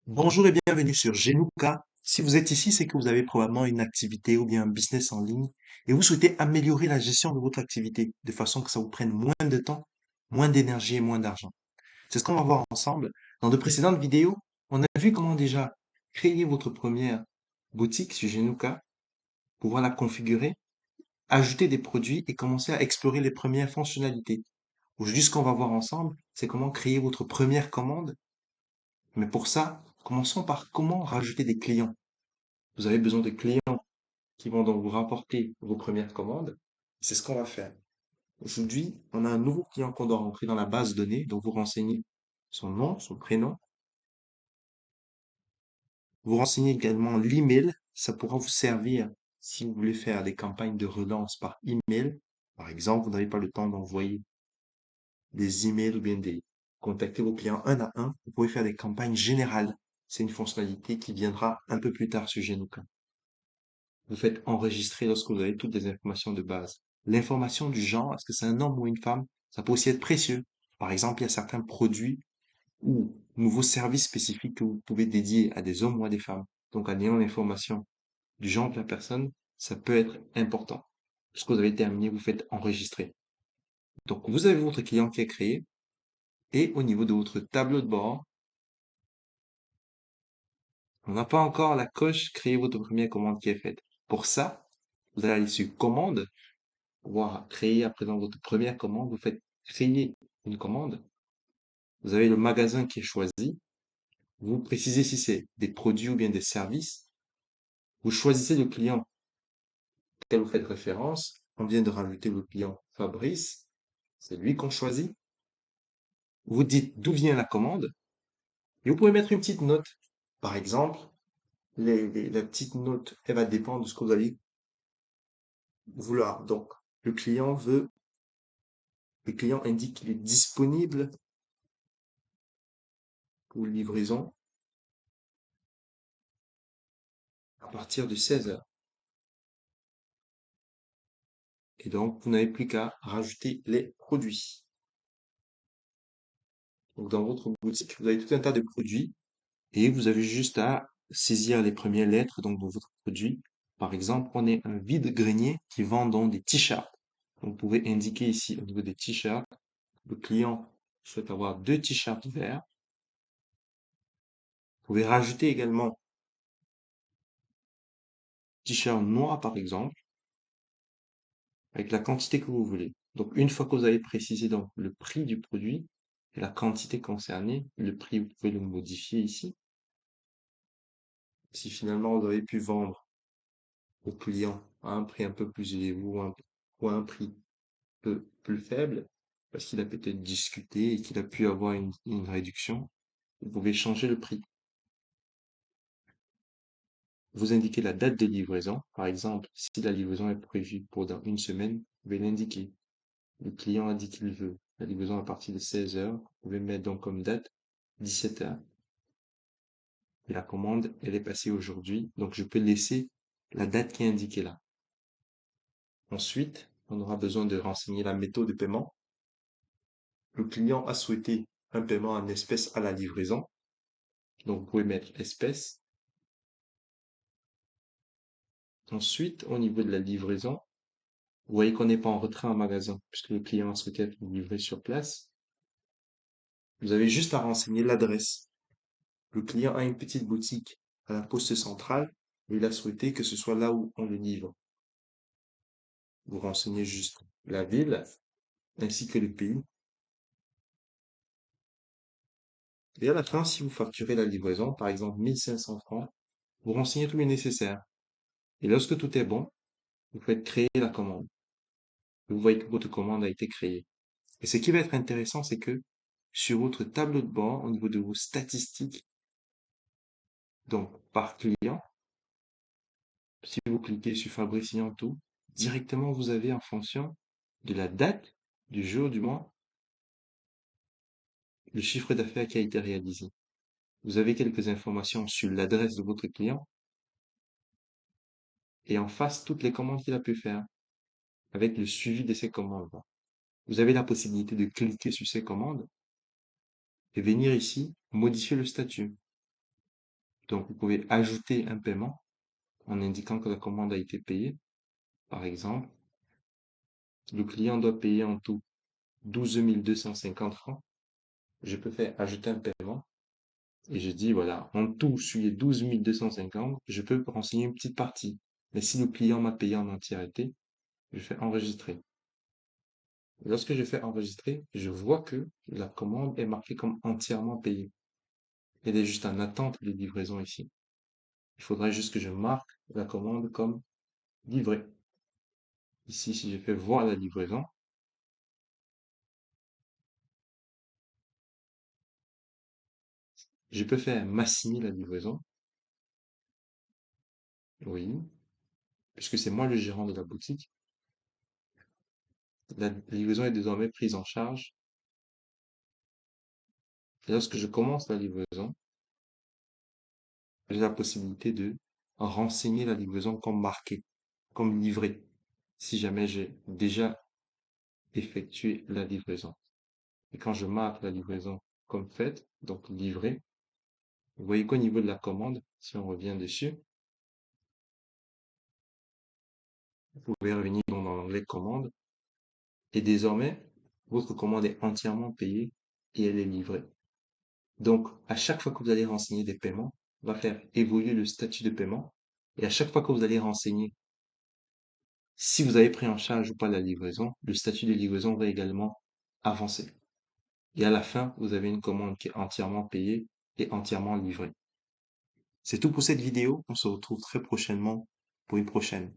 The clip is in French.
Bonjour et bienvenue sur Genuka. Si vous êtes ici, c'est que vous avez probablement une activité ou bien un business en ligne et vous souhaitez améliorer la gestion de votre activité de façon que ça vous prenne moins de temps, moins d'énergie et moins d'argent. C'est ce qu'on va voir ensemble. Dans de précédentes vidéos, on a vu comment déjà créer votre première boutique sur Genuka, pouvoir la configurer, ajouter des produits et commencer à explorer les premières fonctionnalités. Aujourd'hui, ce qu'on va voir ensemble, c'est comment créer votre première commande. Mais pour ça, commençons par comment rajouter des clients. Vous avez besoin de clients qui vont donc vous rapporter vos premières commandes. C'est ce qu'on va faire. Aujourd'hui, on a un nouveau client qu'on doit rentrer dans la base de données. Donc, vous renseignez son nom, son prénom. Vous renseignez également l'email. Ça pourra vous servir si vous voulez faire des campagnes de relance par email. Par exemple, vous n'avez pas le temps d'envoyer des emails ou bien des contacter vos clients un à un. Vous pouvez faire des campagnes générales. C'est une fonctionnalité qui viendra un peu plus tard sur Genuka. Vous faites enregistrer lorsque vous avez toutes les informations de base. L'information du genre, est-ce que c'est un homme ou une femme, ça peut aussi être précieux. Par exemple, il y a certains produits ou nouveaux services spécifiques que vous pouvez dédier à des hommes ou à des femmes. Donc, en ayant l'information du genre de la personne, ça peut être important. Lorsque vous avez terminé, vous faites enregistrer. Donc, vous avez votre client qui est créé et au niveau de votre tableau de bord, on n'a pas encore la coche créer votre première commande qui est faite. Pour ça, vous allez aller sur commande, pouvoir créer à présent votre première commande. Vous faites créer une commande. Vous avez le magasin qui est choisi. Vous précisez si c'est des produits ou bien des services. Vous choisissez le client auquel vous faites référence. On vient de rajouter le client Fabrice. C'est lui qu'on choisit. Vous dites d'où vient la commande. Et vous pouvez mettre une petite note. Par exemple, la petite note, elle va dépendre de ce que vous allez vouloir. Donc, le client indique qu'il est disponible pour livraison à partir de 16 heures. Et donc, vous n'avez plus qu'à rajouter les produits. Donc, dans votre boutique, vous avez tout un tas de produits et vous avez juste à saisir les premières lettres donc, de votre produit. Par exemple, on est un vide-grenier qui vend donc des t-shirts. Donc, vous pouvez indiquer ici au niveau des t-shirts, le client souhaite avoir 2 t-shirts verts. Vous pouvez rajouter également t-shirt noir par exemple, avec la quantité que vous voulez. Donc, une fois que vous avez précisé donc le prix du produit et la quantité concernée, le prix, vous pouvez le modifier ici. Si finalement vous avez pu vendre au client à un prix un peu plus élevé ou à un prix peu plus faible, parce qu'il a peut-être discuté et qu'il a pu avoir une réduction, vous pouvez changer le prix. Vous indiquez la date de livraison. Par exemple, si la livraison est prévue pour dans une semaine, vous pouvez l'indiquer. Le client a dit qu'il veut la livraison à partir de 16 heures. Vous pouvez mettre donc comme date 17 heures. Et la commande, elle est passée aujourd'hui. Donc, je peux laisser la date qui est indiquée là. Ensuite, on aura besoin de renseigner la méthode de paiement. Le client a souhaité un paiement en espèces à la livraison. Donc, vous pouvez mettre espèces. Ensuite, au niveau de la livraison, vous voyez qu'on n'est pas en retrait en magasin puisque le client a souhaité être livré sur place. Vous avez juste à renseigner l'adresse. Le client a une petite boutique à la poste centrale et il a souhaité que ce soit là où on le livre. Vous renseignez juste la ville ainsi que le pays. Et à la fin, si vous facturez la livraison, par exemple 1500 francs, vous renseignez tout le nécessaire. Et lorsque tout est bon, vous faites créer la commande. Vous voyez que votre commande a été créée. Et ce qui va être intéressant, c'est que sur votre tableau de bord, au niveau de vos statistiques, donc par client, si vous cliquez sur Fabricien tout, directement vous avez en fonction de la date, du jour, du mois, le chiffre d'affaires qui a été réalisé. Vous avez quelques informations sur l'adresse de votre client et en face toutes les commandes qu'il a pu faire avec le suivi de ces commandes. Vous avez la possibilité de cliquer sur ces commandes et venir ici modifier le statut. Donc, vous pouvez ajouter un paiement en indiquant que la commande a été payée. Par exemple, le client doit payer en tout 12 250 francs. Je peux faire ajouter un paiement et je dis, voilà, en tout, sur les 12 250, je peux renseigner une petite partie. Mais si le client m'a payé en entièreté, je fais enregistrer. Et lorsque je fais enregistrer, je vois que la commande est marquée comme entièrement payée. Elle est juste en attente de livraison ici. Il faudrait juste que je marque la commande comme livrée. Ici, si je fais voir la livraison, je peux faire m'assigner la livraison. Oui, puisque c'est moi le gérant de la boutique. La livraison est désormais prise en charge. Et lorsque je commence la livraison, j'ai la possibilité de renseigner la livraison comme marquée, comme livrée, si jamais j'ai déjà effectué la livraison. Et quand je marque la livraison comme faite, donc livrée, vous voyez qu'au niveau de la commande, si on revient dessus, vous pouvez revenir dans l'onglet commande. Et désormais, votre commande est entièrement payée et elle est livrée. Donc, à chaque fois que vous allez renseigner des paiements, on va faire évoluer le statut de paiement. Et à chaque fois que vous allez renseigner si vous avez pris en charge ou pas la livraison, le statut de livraison va également avancer. Et à la fin, vous avez une commande qui est entièrement payée et entièrement livrée. C'est tout pour cette vidéo. On se retrouve très prochainement pour une prochaine.